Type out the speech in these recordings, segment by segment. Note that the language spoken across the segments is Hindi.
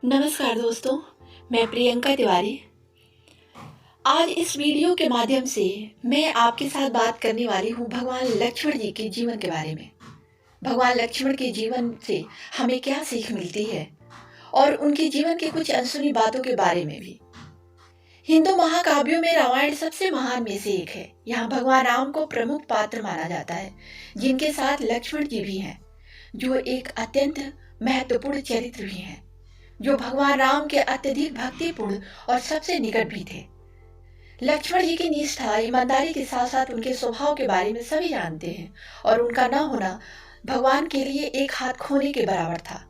नमस्कार दोस्तों, मैं प्रियंका तिवारी। आज इस वीडियो के माध्यम से मैं आपके साथ बात करने वाली हूँ भगवान लक्ष्मण जी के जीवन के बारे में। भगवान लक्ष्मण के जीवन से हमें क्या सीख मिलती है और उनके जीवन के कुछ अनसुनी बातों के बारे में भी। हिंदू महाकाव्यों में रामायण सबसे महान में से एक है। यहाँ भगवान राम को प्रमुख पात्र माना जाता है, जिनके साथ लक्ष्मण जी भी हैं, जो एक अत्यंत महत्वपूर्ण चरित्र भी हैं, जो भगवान राम के अत्यधिक भक्तिपूर्ण और सबसे निकट भी थे। लक्ष्मण जी की निष्ठा, ईमानदारी के साथ साथ उनके स्वभाव के बारे में सभी जानते हैं और उनका न होना भगवान के लिए एक हाथ खोने के बराबर था।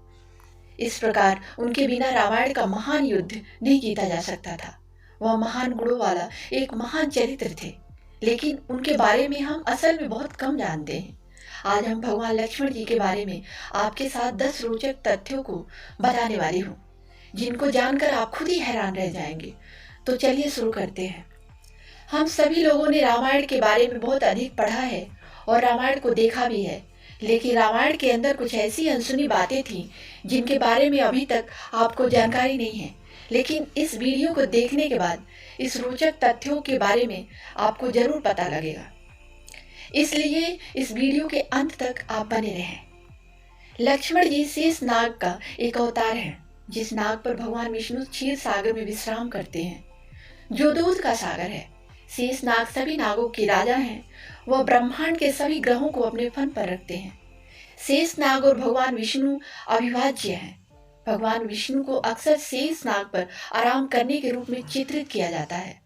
इस प्रकार उनके बिना रामायण का महान युद्ध नहीं जीता जा सकता था। वह महान गुणों वाला एक महान चरित्र थे, लेकिन उनके बारे में हम असल में बहुत कम जानते हैं। आज हम भगवान लक्ष्मण जी के बारे में आपके साथ 10 रोचक तथ्यों को बताने वाली हूँ, जिनको जानकर आप खुद ही हैरान रह जाएंगे। तो चलिए शुरू करते हैं। हम सभी लोगों ने रामायण के बारे में बहुत अधिक पढ़ा है और रामायण को देखा भी है, लेकिन रामायण के अंदर कुछ ऐसी अनसुनी बातें थीं जिनके बारे में अभी तक आपको जानकारी नहीं है। लेकिन इस वीडियो को देखने के बाद इस रोचक तथ्यों के बारे में आपको जरूर पता लगेगा, इसलिए इस वीडियो के अंत तक आप बने रहें। लक्ष्मण जी शेष नाग का एक अवतार है, जिस नाग पर भगवान विष्णु क्षीर सागर में विश्राम करते हैं, जो दूध का सागर है। शेष नाग सभी नागों के राजा हैं। वह ब्रह्मांड के सभी ग्रहों को अपने फन पर रखते हैं। शेष नाग और भगवान विष्णु अविभाज्य हैं। भगवान विष्णु को अक्सर शेष नाग पर आराम करने के रूप में चित्रित किया जाता है।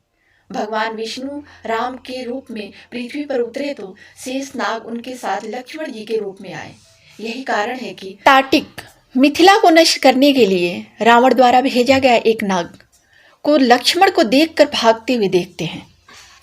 भगवान विष्णु राम के रूप में पृथ्वी पर उतरे तो शेष नाग उनके साथ लक्ष्मण जी के रूप में आए। यही कारण है कि ताटिक मिथिला को नष्ट करने के लिए रावण द्वारा भेजा गया एक नाग को लक्ष्मण को देखकर भागते हुए देखते हैं।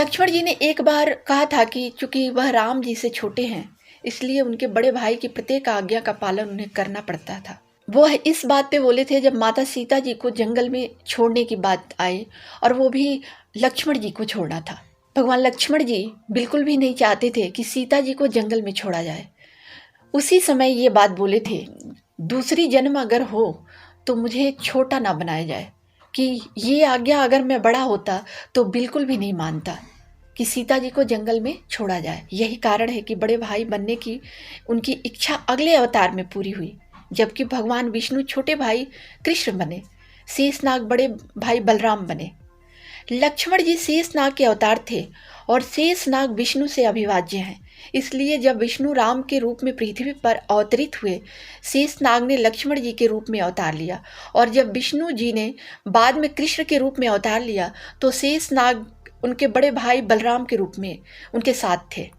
लक्ष्मण जी ने एक बार कहा था कि चूंकि वह राम जी से छोटे हैं, इसलिए उनके बड़े भाई की प्रत्येक आज्ञा का पालन उन्हें करना पड़ता था। वो इस बात पे बोले थे जब माता सीता जी को जंगल में छोड़ने की बात आई, और वो भी लक्ष्मण जी को छोड़ना था। भगवान लक्ष्मण जी बिल्कुल भी नहीं चाहते थे कि सीता जी को जंगल में छोड़ा जाए। उसी समय ये बात बोले थे, दूसरी जन्म अगर हो तो मुझे छोटा ना बनाया जाए, कि ये आज्ञा अगर मैं बड़ा होता तो बिल्कुल भी नहीं मानता कि सीता जी को जंगल में छोड़ा जाए। यही कारण है कि बड़े भाई बनने की उनकी इच्छा अगले अवतार में पूरी हुई, जबकि भगवान विष्णु छोटे भाई कृष्ण बने, शेषनाग बड़े भाई बलराम बने। लक्ष्मण जी शेषनाग के अवतार थे और शेषनाग विष्णु से अविभाज्य हैं। इसलिए जब विष्णु राम के रूप में पृथ्वी पर अवतरित हुए, शेषनाग ने लक्ष्मण जी के रूप में अवतार लिया, और जब विष्णु जी ने बाद में कृष्ण के रूप में अवतार लिया तो शेषनाग उनके बड़े भाई बलराम के रूप में उनके साथ थे।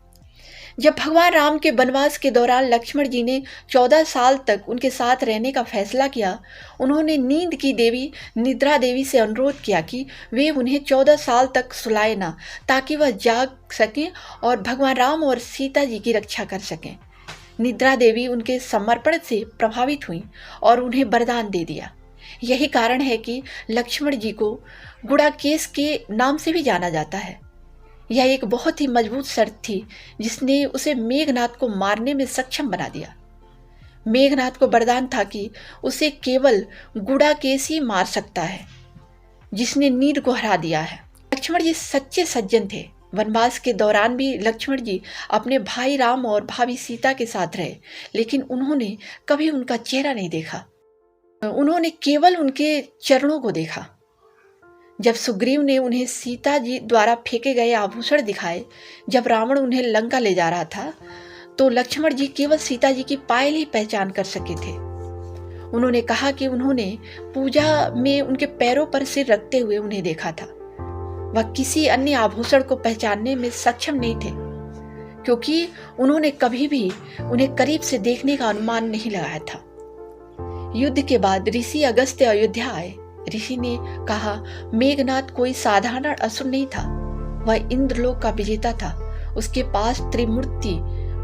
जब भगवान राम के वनवास के दौरान लक्ष्मण जी ने 14 साल तक उनके साथ रहने का फैसला किया, उन्होंने नींद की देवी निद्रा देवी से अनुरोध किया कि वे उन्हें 14 साल तक सुलाए ना, ताकि वह जाग सकें और भगवान राम और सीता जी की रक्षा कर सकें। निद्रा देवी उनके समर्पण से प्रभावित हुई और उन्हें वरदान दे दिया। यही कारण है कि लक्ष्मण जी को गुड़ाकेश के नाम से भी जाना जाता है। यह एक बहुत ही मजबूत शर्त थी जिसने उसे मेघनाथ को मारने में सक्षम बना दिया। मेघनाथ को वरदान था कि उसे केवल गुड़ाकेश ही मार सकता है, जिसने नींद को हरा दिया है। लक्ष्मण जी सच्चे सज्जन थे। वनवास के दौरान भी लक्ष्मण जी अपने भाई राम और भाभी सीता के साथ रहे, लेकिन उन्होंने कभी उनका चेहरा नहीं देखा। उन्होंने केवल उनके चरणों को देखा। जब सुग्रीव ने उन्हें सीता जी द्वारा फेंके गए आभूषण दिखाए, जब रावण उन्हें लंका ले जा रहा था, तो लक्ष्मण जी केवल सीता जी की पायल ही पहचान कर सके थे। उन्होंने कहा कि उन्होंने पूजा में उनके पैरों पर सिर रखते हुए उन्हें देखा था। वह किसी अन्य आभूषण को पहचानने में सक्षम नहीं थे, क्योंकि उन्होंने कभी भी उन्हें करीब से देखने का अनुमान नहीं लगाया था। युद्ध के बाद ऋषि अगस्त्य अयोध्या आए। ऋषि ने कहा, मेघनाथ कोई साधारण असुर नहीं था, वह इंद्रलोक का विजेता था। उसके पास त्रिमूर्ति,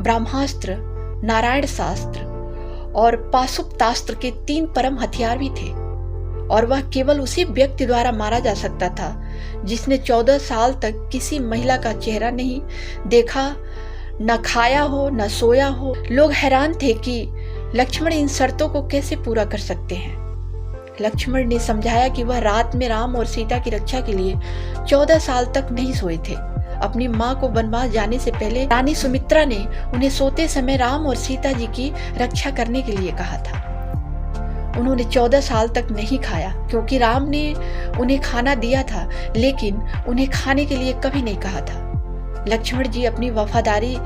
ब्रह्मास्त्र, नारायण शास्त्र और पाशुपतास्त्र के 3 परम हथियार भी थे, और वह केवल उसी व्यक्ति द्वारा मारा जा सकता था जिसने 14 साल तक किसी महिला का चेहरा नहीं देखा, न खाया हो, न सोया हो। लोग हैरान थे कि लक्ष्मण इन शर्तों को कैसे पूरा कर सकते हैं। लक्ष्मण ने समझाया कि वह रात में राम और सीता की रक्षा के लिए 14 साल तक नहीं सोए थे। अपनी माँ को वनवास जाने से पहले रानी सुमित्रा ने उन्हें सोते समय राम और सीता जी की रक्षा करने के लिए कहा था। उन्होंने 14 साल तक नहीं खाया क्योंकि राम ने उन्हें खाना दिया था, लेकिन उन्हें खाने के लिए कभी नहीं कहा था। लक्ष्मण जी अपनी वफादारी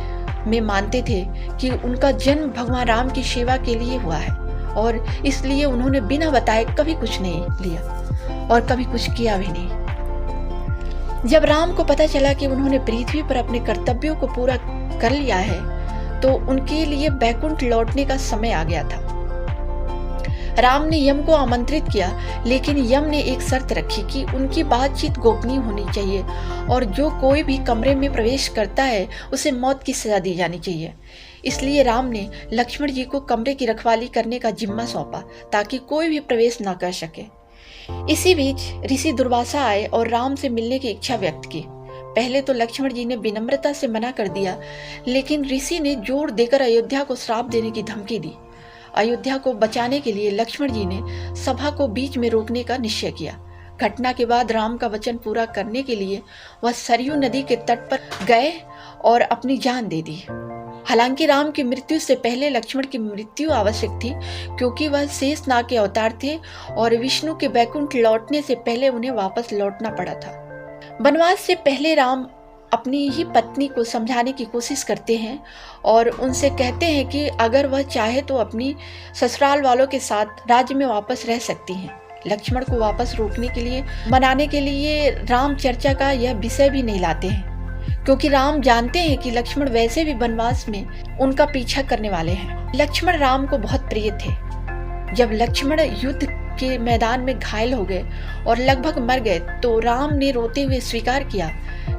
में मानते थे कि उनका जन्म भगवान राम की सेवा के लिए हुआ है और इसलिए उन्होंने बिना बताए कभी कुछ नहीं लिया और कभी कुछ किया भी नहीं। जब राम को पता चला कि उन्होंने पृथ्वी पर अपने कर्तव्यों को पूरा कर लिया है तो उनके लिए बैकुंठ लौटने का समय आ गया था। राम ने यम को आमंत्रित किया, लेकिन यम ने एक शर्त रखी कि उनकी बातचीत गोपनीय होनी चाहिए और जो कोई भी कमरे में प्रवेश करता है उसे मौत की सजा दी जानी चाहिए। इसलिए राम ने लक्ष्मण जी को कमरे की रखवाली करने का जिम्मा सौंपा ताकि कोई भी प्रवेश न कर सके। इसी बीच ऋषि दुर्वासा आए और राम से मिलने की इच्छा व्यक्त की। पहले तो लक्ष्मण जी ने विनम्रता से मना कर दिया, लेकिन ऋषि ने जोर देकर अयोध्या को श्राप देने की धमकी दी। अयोध्या को बचाने के लिए लक्ष्मण जी ने सभा को बीच में रोकने का निश्चय किया। घटना के बाद राम का वचन पूरा करने के लिए वह सरयू नदी के तट पर गए और अपनी जान दे दी। हालांकि राम की मृत्यु से पहले लक्ष्मण की मृत्यु आवश्यक थी क्योंकि वह शेषनाग के अवतार थे और विष्णु के बैकुंठ लौटने से पहले उन्हें वापस लौटना पड़ा था। वनवास से पहले राम अपनी ही पत्नी को समझाने की कोशिश करते हैं और उनसे कहते हैं कि अगर वह चाहे तो अपनी ससुराल वालों के साथ राज्य में वापस रह सकती हैं। लक्ष्मण को वापस रोकने के लिए, मनाने के लिए राम चर्चा का यह विषय भी नहीं लाते हैं क्योंकि राम जानते हैं कि लक्ष्मण वैसे भी वनवास में उनका पीछा करने वाले हैं। लक्ष्मण राम को बहुत प्रिय थे। जब लक्ष्मण युद्ध के मैदान में घायल हो गए और लगभग मर गए तो राम ने रोते हुए स्वीकार किया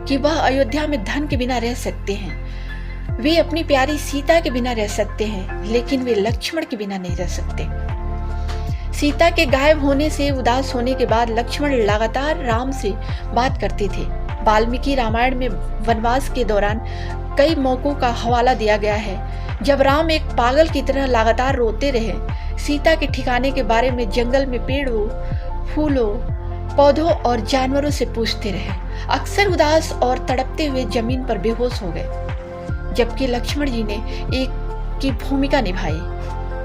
कि वह अयोध्या में धन के बिना रह सकते हैं, वे अपनी प्यारी सीता के बिना रह सकते हैं, लेकिन वे लक्ष्मण के बिना नहीं रह सकते। सीता के गायब होने से उदास होने के बाद लक्ष्मण लगातार राम से बात करते थे। वाल्मीकि रामायण में वनवास के दौरान कई मौकों का हवाला दिया गया है जब राम एक पागल की तरह लगातार रोते रहे, सीता के ठिकाने के बारे में जंगल में पेड़ों, फूलों, पौधों और जानवरों से पूछते रहे। अक्सर उदास और तड़पते हुए जमीन पर बेहोश हो गए। जबकि लक्ष्मण जी ने एक की भूमिका निभाई,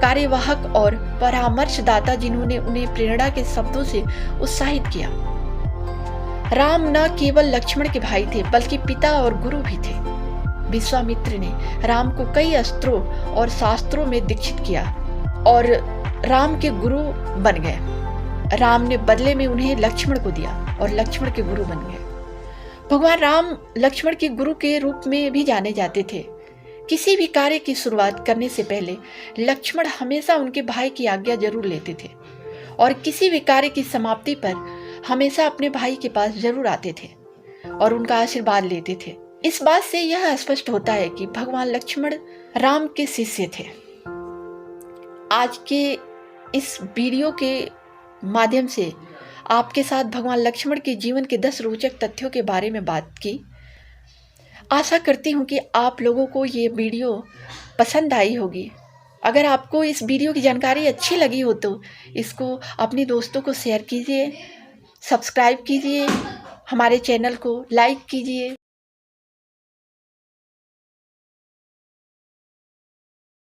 कार्यवाहक और परामर्शदाता जिन्होंने उन्हें प्रेरणा के शब्दों से उत्साहित किया। राम न केवल लक्ष्मण के भाई थे बल्कि पिता और गुरु भी थे। विश्वामित्र ने राम को कई अस्त्रों और शास्त्रों में दीक्षित किया और राम के गुरु बन गए। राम ने बदले में उन्हें लक्ष्मण को दिया और लक्ष्मण के गुरु बन गए। भगवान राम लक्ष्मण के गुरु के रूप में भी जाने जाते थे। किसी भी कार्य की शुरुआत करने से पहले लक्ष्मण हमेशा उनके भाई की आज्ञा जरूर लेते थे और किसी भी कार्य की समाप्ति पर हमेशा अपने भाई के पास जरूर आते थे और उनका आशीर्वाद लेते थे। इस बात से यह स्पष्ट होता है कि भगवान लक्ष्मण राम के शिष्य थे। आज के इस वीडियो के माध्यम से आपके साथ भगवान लक्ष्मण के जीवन के 10 रोचक तथ्यों के बारे में बात की। आशा करती हूँ कि आप लोगों को ये वीडियो पसंद आई होगी। अगर आपको इस वीडियो की जानकारी अच्छी लगी हो तो इसको अपने दोस्तों को शेयर कीजिए, सब्सक्राइब कीजिए, हमारे चैनल को लाइक कीजिए।